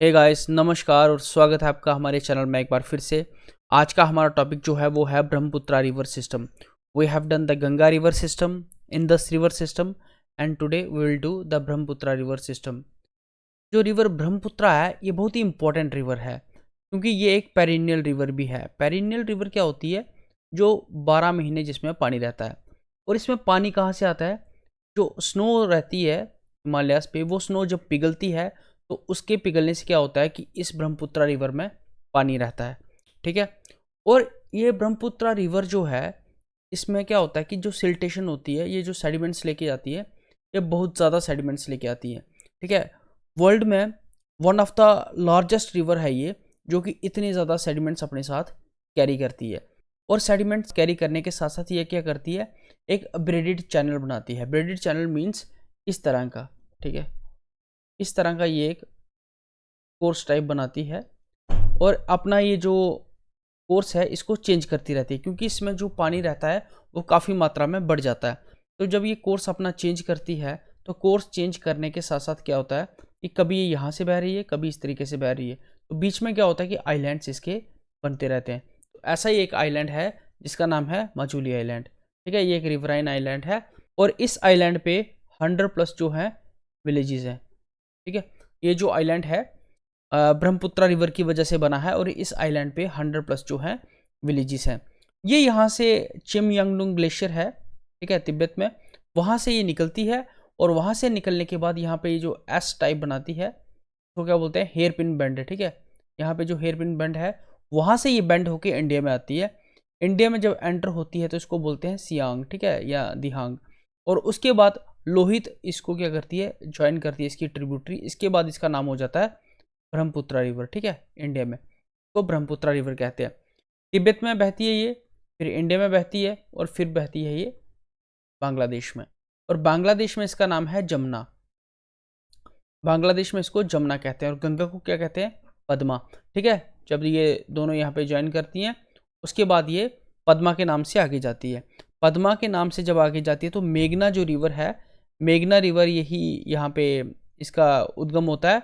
Hey guys, नमस्कार और स्वागत है आपका हमारे चैनल में एक बार फिर से। आज का हमारा टॉपिक जो है वो है Brahmaputra river system. We have done the Ganga river system, Indus river system and today we will do the Brahmaputra river system. जो रिवर ब्रह्मपुत्रा है ये बहुत ही इंपॉर्टेंट रिवर है क्योंकि ये एक पेरिनियल रिवर भी है। पेरिनियल रिवर क्या होती है? जो 12 महीने जिसमें पानी रहता है। और इसमें पानी कहाँ से आता है? जो स्नो रहती है हिमालयास पे, वो स्नो जब पिघलती है तो उसके पिघलने से क्या होता है कि इस ब्रह्मपुत्रा रिवर में पानी रहता है। ठीक है। और ये ब्रह्मपुत्रा रिवर जो है, इसमें क्या होता है कि जो सिल्टेशन होती है, ये जो सेडिमेंट्स लेके जाती है, ये बहुत ज़्यादा सेडिमेंट्स लेके आती है। ठीक है। वर्ल्ड में one of the largest river है ये, जो कि इतनी ज़्यादा सेडिमेंट्स अपने साथ कैरी करती है। और सेडिमेंट्स कैरी करने के साथ साथ ये क्या करती है, एक ब्रेडेड चैनल बनाती है। ब्रेडेड चैनल मीन्स इस तरह का। ठीक है, इस तरह का ये एक कोर्स टाइप बनाती है और अपना ये जो कोर्स है इसको चेंज करती रहती है, क्योंकि इसमें जो पानी रहता है वो काफ़ी मात्रा में बढ़ जाता है। तो जब ये कोर्स अपना चेंज करती है तो कोर्स चेंज करने के साथ साथ क्या होता है कि कभी ये यहाँ से बह रही है, कभी इस तरीके से बह रही है। तो बीच में क्या होता है कि आइलैंड्स इसके बनते रहते हैं। तो ऐसा ही एक आइलैंड है जिसका नाम है माजुली आइलैंड। ठीक है, ये एक रिवराइन आइलैंड है और इस आइलैंड पे 100+ जो है विलेजेस हैं। ठीक है, ये जो आइलैंड है ब्रह्मपुत्रा रिवर की वजह से बना है और इस आइलैंड पे 100+ जो है विलेजेस हैं। ये यहाँ से चिमयांगडुंग ग्लेशियर है, ठीक है, तिब्बत में, वहाँ से ये निकलती है और वहाँ से निकलने के बाद यहाँ पे ये जो एस टाइप बनाती है तो क्या बोलते हैं, हेयर पिन बेंड है। ठीक है, यहाँ पे जो हेयर पिन बेंड है वहाँ से ये बेंड होके इंडिया में आती है। इंडिया में जब एंटर होती है तो इसको बोलते हैं सियांग, ठीक है, या दिहांग। और उसके बाद लोहित इसको क्या करती है, ज्वाइन करती है इसकी ट्रिब्यूटरी। इसके बाद इसका नाम हो जाता है ब्रह्मपुत्रा रिवर। ठीक है, इंडिया में तो ब्रह्मपुत्रा रिवर कहते हैं। तिब्बत में बहती है ये, फिर इंडिया में बहती है और फिर बहती है ये बांग्लादेश में। और बांग्लादेश में इसका नाम है जमुना। बांग्लादेश में इसको जमुना कहते हैं और गंगा को क्या कहते हैं, पद्मा। ठीक है, जब ये दोनों यहाँ पे ज्वाइन करती हैं उसके बाद ये पद्मा के नाम से आगे जाती है। पद्मा के नाम से जब आगे जाती है तो मेघना जो रिवर है, मेघना रिवर यही यहाँ पे इसका उद्गम होता है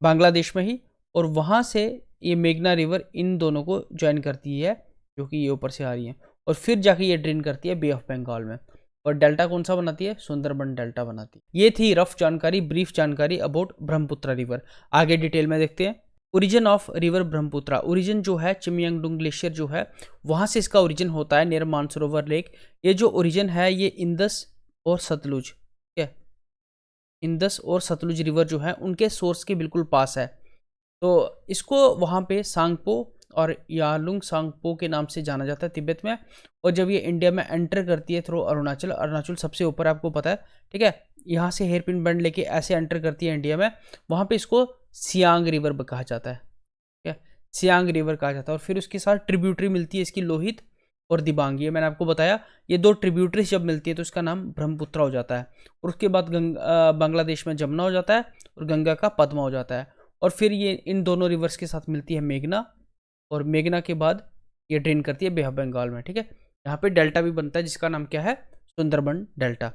बांग्लादेश में ही। और वहाँ से ये मेघना रिवर इन दोनों को ज्वाइन करती है जो कि ये ऊपर से आ रही है और फिर जाके ये ड्रेन करती है बे ऑफ बंगाल में। और डेल्टा कौन सा बनाती है, सुंदरबन डेल्टा बनाती है। ये थी रफ जानकारी, ब्रीफ जानकारी अबाउट ब्रह्मपुत्रा रिवर। आगे डिटेल में देखते हैं। Origin of river Brahmaputra. Origin जो है चिमयांगडुंग ग्लेशियर जो है वहाँ से इसका ओरिजिन होता है नियर मानसरोवर लेक। ये जो ओरिजिन है ये इंदस और सतलुज, ठीक है, इंदस और सतलुज रिवर जो है उनके सोर्स के बिल्कुल पास है। तो इसको वहाँ पे सांगपो और यालुंग सांगपो के नाम से जाना जाता है तिब्बत में। और जब ये इंडिया में एंटर करती है थ्रू अरुणाचल, अरुणाचल सबसे ऊपर आपको पता है, ठीक है, यहाँ से हेयरपिन बेंड लेके ऐसे एंटर करती है इंडिया में, वहाँ पे इसको सियांग रिवर कहा जाता है। ठीक है, सियांग रिवर कहा जाता है। और फिर उसके साथ ट्रिब्यूटरी मिलती है इसकी लोहित और दिबांग। ये मैंने आपको बताया, ये दो ट्रिब्यूटरीज जब मिलती है तो इसका नाम ब्रह्मपुत्रा हो जाता है। और उसके बाद बांग्लादेश में जमुना हो जाता है और गंगा का पद्मा हो जाता है। और फिर ये इन दोनों रिवर्स के साथ मिलती है मेघना और मेघना के बाद ये ड्रेन करती है बे ऑफ बंगाल में। ठीक है, यहाँ पे डेल्टा भी बनता है जिसका नाम क्या है, सुंदरबन डेल्टा।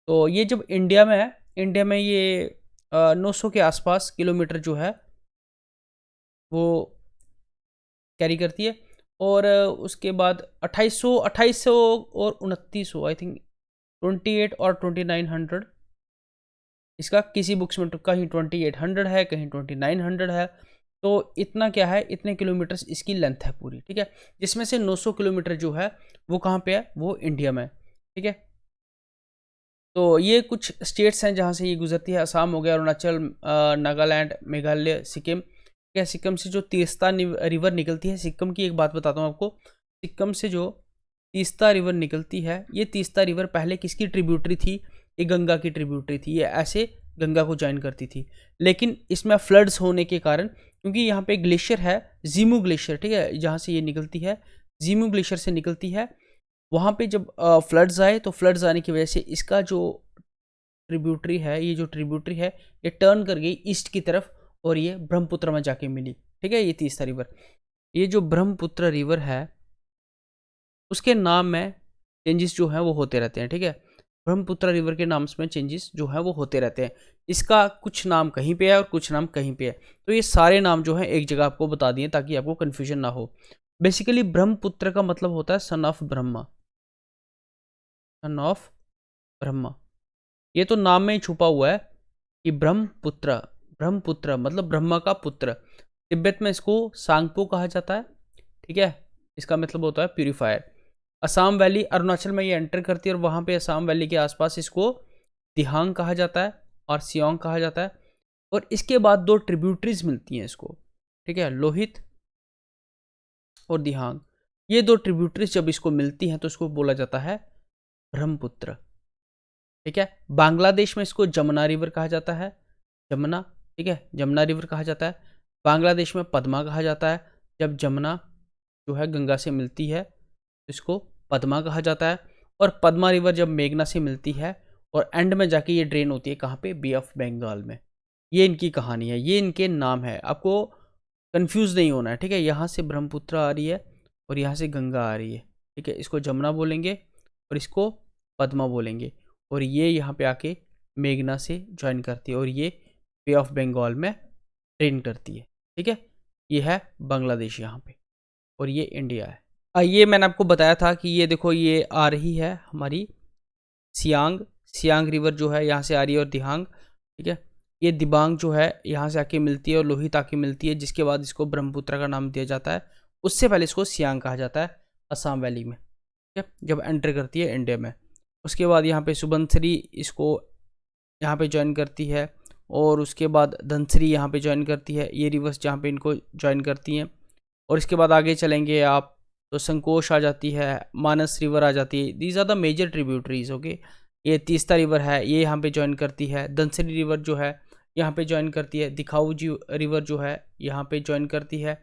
तो ये जब इंडिया में है, इंडिया में ये 900 के आसपास किलोमीटर जो है वो कैरी करती है। और उसके बाद 2800 और 2900, आई थिंक 28 और 2900, इसका किसी बुक्स में कहीं 2800 है, कहीं 2900 है। तो इतना क्या है, इतने किलोमीटर्स इसकी लेंथ है पूरी। ठीक है, जिसमें से 900 किलोमीटर जो है वो कहाँ पे है, वो इंडिया में। ठीक है, तो ये कुछ स्टेट्स हैं जहाँ से ये गुजरती है। असम हो गया, अरुणाचल, नागालैंड, मेघालय, सिक्किम। ठीक है, सिक्किम से जो तीस्ता रिवर निकलती है, सिक्किम की एक बात बताता हूँ आपको। सिक्किम से जो तीस्ता रिवर निकलती है, ये तीस्ता रिवर पहले किसकी ट्रिब्यूटरी थी, ये गंगा की ट्रिब्यूटरी थी। ये ऐसे गंगा को ज्वाइन करती थी, लेकिन इसमें फ्लड्स होने के कारण, क्योंकि यहाँ पे ग्लेशियर है जीमू ग्लेशियर, ठीक है, जहाँ से ये निकलती है, जीमू ग्लेशियर से निकलती है, वहाँ पे जब फ्लड्स आए तो फ्लड्स आने की वजह से इसका जो ट्रिब्यूटरी है, ये जो ट्रिब्यूटरी है ये टर्न कर गई ईस्ट की तरफ और ये ब्रह्मपुत्र में जाके मिली। ठीक है, ये तीसरा रिवर, ये जो ब्रह्मपुत्र रिवर है उसके नाम में चेंजेस जो हैं वो होते रहते हैं। ठीक है, ब्रह्मपुत्र रिवर के नाम में चेंजेस जो है वो होते रहते हैं। इसका कुछ नाम कहीं पे है और कुछ नाम कहीं पे है, तो ये सारे नाम जो है एक जगह आपको बता दिए ताकि आपको कन्फ्यूजन ना हो। बेसिकली ब्रह्मपुत्र का मतलब होता है son of Brahma, son of Brahma. ये तो नाम में ही छुपा हुआ है कि ब्रह्मपुत्र, ब्रह्मपुत्र मतलब ब्रह्मा का पुत्र। तिब्बत में इसको सांगपो कहा जाता है, ठीक है, इसका मतलब होता है प्यूरीफायर। असम वैली, अरुणाचल में ये एंटर करती है और वहाँ पे असम वैली के आसपास इसको दिहांग कहा जाता है और सियोंग कहा जाता है। और इसके बाद दो ट्रिब्यूटरीज मिलती हैं इसको, ठीक है, लोहित और दिहांग। ये दो ट्रिब्यूटरीज जब इसको मिलती हैं तो इसको बोला जाता है ब्रह्मपुत्र, ठीक है। बांग्लादेश में इसको जमुना रिवर कहा जाता है, जमुना, ठीक है, जमुना रिवर कहा जाता है। बांग्लादेश में पद्मा कहा जाता है। जब जमुना जो है गंगा से मिलती है तो इसको पद्मा कहा जाता है। और पद्मा रिवर जब मेघना से मिलती है और एंड में जाके ये ड्रेन होती है कहाँ पे, बे ऑफ बंगाल में। ये इनकी कहानी है, ये इनके नाम है, आपको कंफ्यूज नहीं होना है, ठीक है। यहाँ से ब्रह्मपुत्र आ रही है और यहाँ से गंगा आ रही है, ठीक है। इसको जमुना बोलेंगे और इसको पद्मा बोलेंगे। और ये यहाँ पे आके मेघना से ज्वाइन करती है और ये बे ऑफ बंगाल में ड्रेन करती है, ठीक है। ये है बांग्लादेश यहाँ पे और ये इंडिया है। ये मैंने आपको बताया था कि ये देखो ये आ रही है हमारी सियांग, सियांग रिवर जो है यहाँ से आ रही है और दिहांग, ठीक है। ये दिबांग जो है यहाँ से आके मिलती है और लोहित आके मिलती है, जिसके बाद इसको ब्रह्मपुत्र का नाम दिया जाता है। उससे पहले इसको सियांग कहा जाता है असम वैली में, ठीक है, जब एंटर करती है इंडिया में। उसके बाद यहाँ पे सुबनसिरी इसको यहाँ पे ज्वाइन करती है और उसके बाद धनसिरी यहाँ पे ज्वाइन करती है। ये रिवर्स जहाँ पे इनको ज्वाइन करती हैं। और इसके बाद आगे चलेंगे आप तो संकोश आ जाती है, मानस रिवर आ जाती है। These are the major tributaries, okay. ये तीस्ता रिवर है, ये यहाँ पे ज्वाइन करती है। धनसिरी रिवर जो है यहाँ पे ज्वाइन करती है। दिखाऊजी रिवर जो है यहाँ पे ज्वाइन करती है।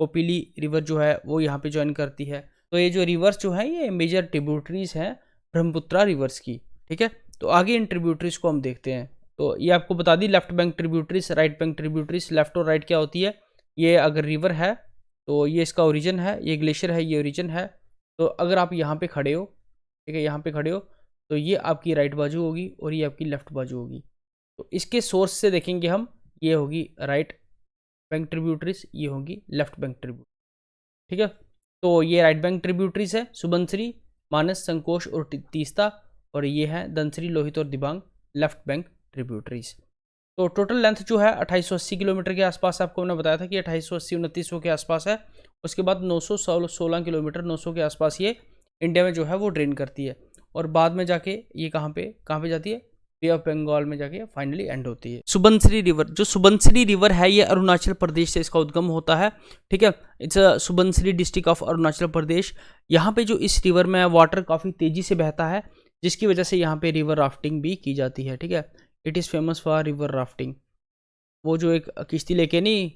कोपिली रिवर जो है वो यहाँ पे ज्वाइन करती है। तो ये जो रिवर्स जो है ये मेजर ट्रिब्यूटरीज हैं ब्रह्मपुत्र रिवर्स की, ठीक है। तो आगे इन ट्रिब्यूटरीज को हम देखते हैं। तो ये आपको बता दी, left bank tributaries, right bank tributaries. Left और राइट क्या होती है, ये अगर रिवर है तो ये इसका ओरिजिन है, ये ग्लेशियर है, ये ओरिजिन है। तो अगर आप यहाँ पे खड़े हो, ठीक है, यहाँ पे खड़े हो तो ये आपकी राइट बाजू होगी और ये आपकी लेफ्ट बाजू होगी। तो इसके सोर्स से देखेंगे हम, ये होगी राइट बैंक ट्रिब्यूटरीज, ये होगी लेफ्ट बैंक ट्रिब्यूटरी, ठीक है। तो ये राइट बैंक ट्रिब्यूटरीज है सुबनसिरी, मानस, संकोश और तीस्ता। और ये है धनसिरी, लोहित और दिबांग लेफ्ट बैंक ट्रिब्यूटरीज। तो टोटल लेंथ जो है 2880 किलोमीटर के आसपास, आपको मैंने बताया था कि 2880 2900 के आसपास है। उसके बाद 916 किलोमीटर 900 के आसपास ये इंडिया में जो है वो ड्रेन करती है। और बाद में जाके ये कहाँ पे जाती है, बे ऑफ बंगाल में जाके फाइनली एंड होती है। सुबनसिरी रिवर, जो सुबनसिरी रिवर है ये अरुणाचल प्रदेश से इसका उद्गम होता है, ठीक है। It's Subansiri district of Arunachal Pradesh. यहाँ पे जो इस रिवर में वाटर काफ़ी तेज़ी से बहता है, जिसकी वजह से यहाँ पे रिवर राफ्टिंग भी की जाती है, ठीक है। It is famous for river rafting. वो जो एक किश्ती लेके नहीं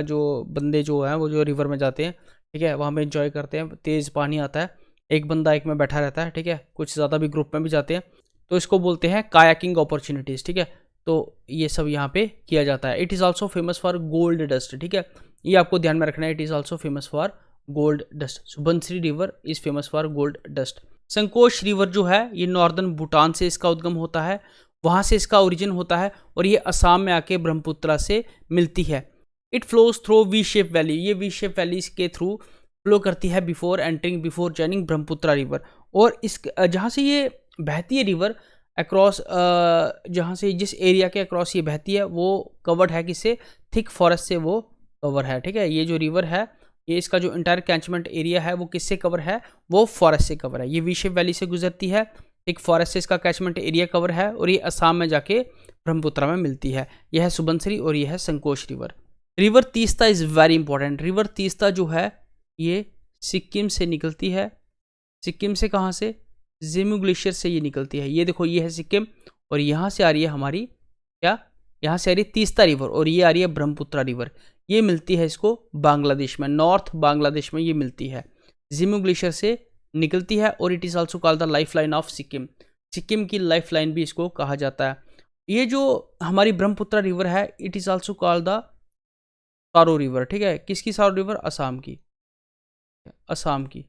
जो बंदे जो हैं वो जो रिवर में जाते हैं, ठीक है, वहाँ पे एंजॉय करते हैं। तेज़ पानी आता है, एक बंदा एक में बैठा रहता है, ठीक है। कुछ ज़्यादा भी ग्रुप में भी जाते हैं, तो इसको बोलते हैं कायाकिंग अपॉर्चुनिटीज़, ठीक है। तो ये सब यहाँ पे किया जाता है। It is also famous for gold dust, ठीक है, ये आपको ध्यान में रखना है। It is also famous for gold dust. Subansiri river is famous for gold dust. Sankosh river जो है ये नॉर्दर्न भूटान से इसका उद्गम होता है, वहाँ से इसका ओरिजिन होता है और ये असम में आके ब्रह्मपुत्र से मिलती है। It flows through V shape valley, ये वी शेप वैली के थ्रू फ्लो करती है बिफोर जॉइनिंग ब्रह्मपुत्र रिवर। और इस जहाँ से ये बहती है रिवर अक्रॉस, जहाँ से जिस एरिया के अक्रॉस ये बहती है वो कवर्ड है किससे, थिक फॉरेस्ट से वो कवर है, ठीक है। ये जो रिवर है ये इसका जो इंटायर कैचमेंट एरिया है वो किससे कवर है, वो फॉरेस्ट से कवर है। ये वी शेप वैली से गुजरती है, एक फॉरेस्ट से इसका कैचमेंट एरिया कवर है और ये असम में जाके ब्रह्मपुत्र में मिलती है। यह है सुबनसिरी और यह है Sankosh river. River Teesta is very important. River Teesta जो है ये सिक्किम से निकलती है। सिक्किम से कहाँ से, जिमू ग्लेशियर से ये निकलती है। ये देखो ये है सिक्किम और यहाँ से आ रही है हमारी क्या, यहाँ से आ रही है तीस्ता रिवर और ये आ रही है ब्रह्मपुत्र रिवर। ये मिलती है इसको बांग्लादेश में, नॉर्थ बांग्लादेश में ये मिलती है, जिमू ग्लेशियर से निकलती है। और it is also called the life line of Sikkim, Sikkim की लाइफ लाइन भी इसको कहा जाता है। ये जो हमारी ब्रह्मपुत्र रिवर है it is also called the सारो रिवर, ठीक है। किसकी सारो रिवर, असम की, असम की।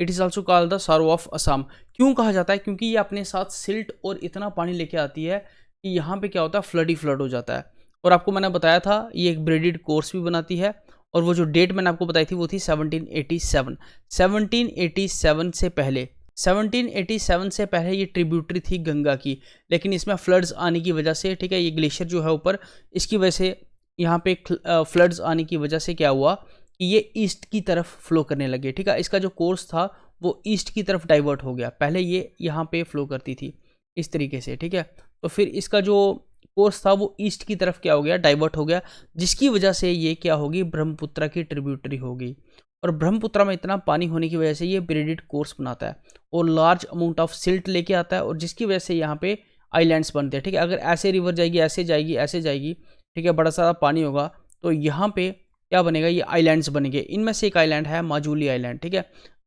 It is also called the sorrow of Assam. क्यों कहा जाता है? क्योंकि ये अपने साथ सिल्ट और इतना पानी लेके आती है कि यहाँ पे क्या होता है, फ्लड ही फ्लड हो जाता है। और आपको मैंने बताया था ये एक ब्रेडेड कोर्स भी बनाती है, और वो जो डेट मैंने आपको बताई थी वो थी 1787। 1787 से पहले 1787 से पहले ये ट्रिब्यूटरी थी गंगा की, लेकिन इसमें फ्लड्स आने की वजह से, ठीक है, ये ग्लेशियर जो है ऊपर, इसकी वजह से यहाँ पे फ्लड्स आने की वजह से क्या हुआ कि ये ईस्ट की तरफ फ्लो करने लगे। ठीक है, इसका जो कोर्स था वो ईस्ट की तरफ डाइवर्ट हो गया। पहले ये यहाँ पे फ्लो करती थी इस तरीके से, ठीक है, तो फिर इसका जो कोर्स था वो ईस्ट की तरफ क्या हो गया, डाइवर्ट हो गया, जिसकी वजह से ये क्या होगी, ब्रह्मपुत्र की ट्रिब्यूटरी होगी। और ब्रह्मपुत्र में इतना पानी होने की वजह से ये ब्रेडेड कोर्स बनाता है और लार्ज अमाउंट ऑफ सिल्ट लेके आता है, और जिसकी वजह से यहाँ पे आइलैंड्स बनते हैं। ठीक है, अगर ऐसे रिवर जाएगी, ऐसे जाएगी, ऐसे जाएगी, ठीक है, बड़ा सारा पानी होगा, तो यहाँ पे क्या बनेगा, ये आइलैंड्स बनेंगे। इनमें से एक आइलैंड है माजुली आइलैंड। ठीक है,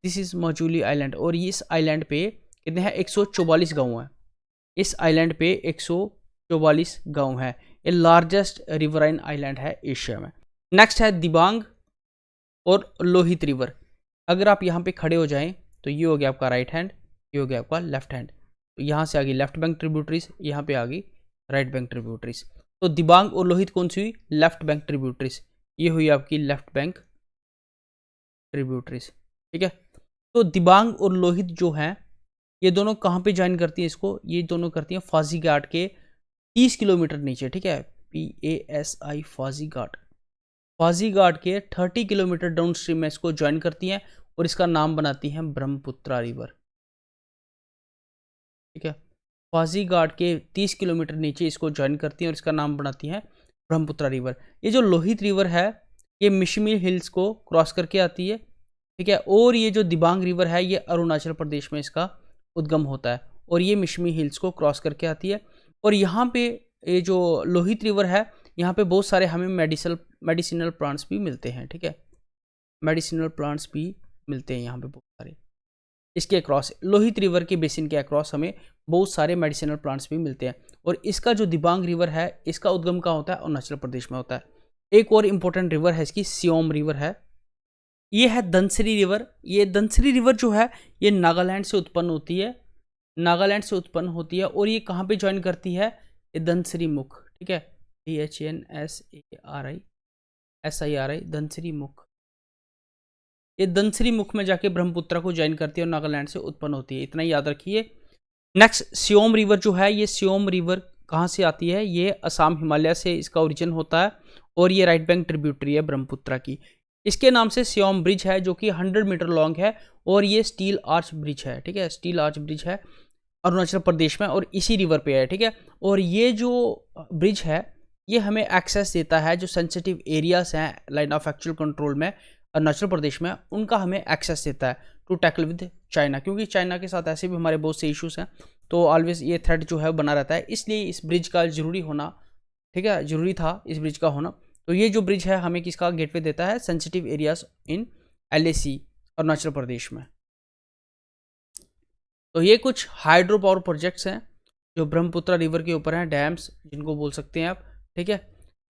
दिस इज माजुली आइलैंड, और इस आइलैंड पे कितने हैं, 144 गाँव हैं। इस आइलैंड पे 144 गाँव है। ये लार्जेस्ट रिवराइन आइलैंड है एशिया में। नेक्स्ट है दिबांग और लोहित रिवर। अगर आप यहाँ पे खड़े हो जाएं तो ये हो गया आपका राइट हैंड, ये हो गया आपका लेफ्ट हैंड। तो यहाँ से आ गई लेफ्ट बैंक ट्रिब्यूटरीज, यहाँ पे आ गई राइट बैंक ट्रिब्यूटरीज। तो दिबांग और लोहित कौन सी हुई, लेफ्ट बैंक ट्रिब्यूटरीज। ये हुई आपकी लेफ्ट बैंक ट्रिब्यूटरीज। ठीक है, तो दिबांग और लोहित जो हैं ये दोनों कहाँ पे ज्वाइन करती हैं इसको, ये दोनों करती हैं फाजी घाट के 30 किलोमीटर नीचे। ठीक है, PASI फाजी घाट, फाजी घाट के 30 किलोमीटर डाउन स्ट्रीम में इसको ज्वाइन करती हैं और इसका नाम बनाती हैं ब्रह्मपुत्र रिवर। ठीक है, फाजी घाट के 30 किलोमीटर नीचे इसको ज्वाइन करती हैं और इसका नाम बनाती हैं ब्रह्मपुत्र रिवर। ये जो लोहित रिवर है ये मिशमी हिल्स को क्रॉस करके आती है। ठीक है, और ये जो दिबांग रिवर है ये अरुणाचल प्रदेश में इसका उद्गम होता है, और ये मिशमी हिल्स को क्रॉस करके आती है। और यहाँ पे ये जो लोहित रिवर है यहाँ पे बहुत सारे हमें मेडिसिनल प्लांट्स भी मिलते हैं। ठीक है, मेडिसिनल प्लांट्स भी मिलते हैं यहाँ पे बहुत सारे। इसके अक्रॉस लोहित रिवर के बेसिन के अक्रॉस हमें बहुत सारे मेडिसिनल प्लांट्स भी मिलते हैं। और इसका जो दिबांग रिवर है इसका उद्गम कहाँ होता है, अरुणाचल प्रदेश में होता है। एक और इम्पोर्टेंट रिवर है इसकी, सियोम रिवर है। ये है धनसिरी रिवर। ये धनसिरी रिवर जो है ये नागालैंड से उत्पन्न होती है, नागालैंड से उत्पन्न होती है। और ये कहाँ पे ज्वाइन करती है, ये धनसिरी मुख। ठीक है, DHNSARI धनसिरी मुख, ये धनसिरी मुख में जाके ब्रह्मपुत्र को ज्वाइन करती है और नागालैंड से उत्पन्न होती है, इतना ही याद रखिए। नेक्स्ट सियोम रिवर जो है, ये सियोम रिवर कहाँ से आती है, ये असम हिमालय से इसका ओरिजिन होता है, और ये राइट बैंक ट्रिब्यूटरी है ब्रह्मपुत्र की। इसके नाम से सियोम ब्रिज है जो कि 100 मीटर लॉन्ग है, और ये स्टील आर्च ब्रिज है। ठीक है, स्टील आर्च ब्रिज है अरुणाचल प्रदेश में और इसी रिवर पे है। ठीक है, और ये जो ब्रिज है ये हमें एक्सेस देता है, जो सेंसिटिव एरियाज हैं लाइन ऑफ एक्चुअल कंट्रोल में अरुणाचल प्रदेश में, उनका हमें एक्सेस देता है टू टैकल विद चाइना, क्योंकि चाइना के साथ ऐसे भी हमारे बहुत से इश्यूज हैं, तो ऑलवेज ये थ्रेट जो है बना रहता है। इसलिए इस ब्रिज का जरूरी होना, ठीक है, जरूरी था इस ब्रिज का होना। तो ये जो ब्रिज है हमें किसका गेटवे देता है, sensitive areas in LAC Arunachal Pradesh में। तो ये कुछ हाइड्रो पावर प्रोजेक्ट्स हैं जो ब्रह्मपुत्र रिवर के ऊपर हैं, डैम्स जिनको बोल सकते हैं आप। ठीक है,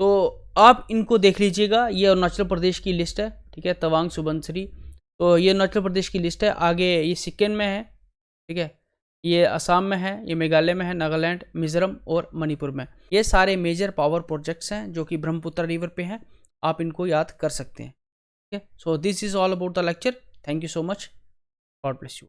तो आप इनको देख लीजिएगा, ये अरुणाचल प्रदेश की लिस्ट है। ठीक है, तवांग सुबनसिरी, तो ये अरुणाचल प्रदेश की लिस्ट है। आगे ये सिक्किम में है, ठीक है, ये असम में है, ये मेघालय में है, नागालैंड, मिजोरम और मणिपुर में। ये सारे मेजर पावर प्रोजेक्ट्स हैं जो कि ब्रह्मपुत्र रिवर पे हैं, आप इनको याद कर सकते हैं। ठीक है, so this is all about the lecture. Thank you so much, God bless you.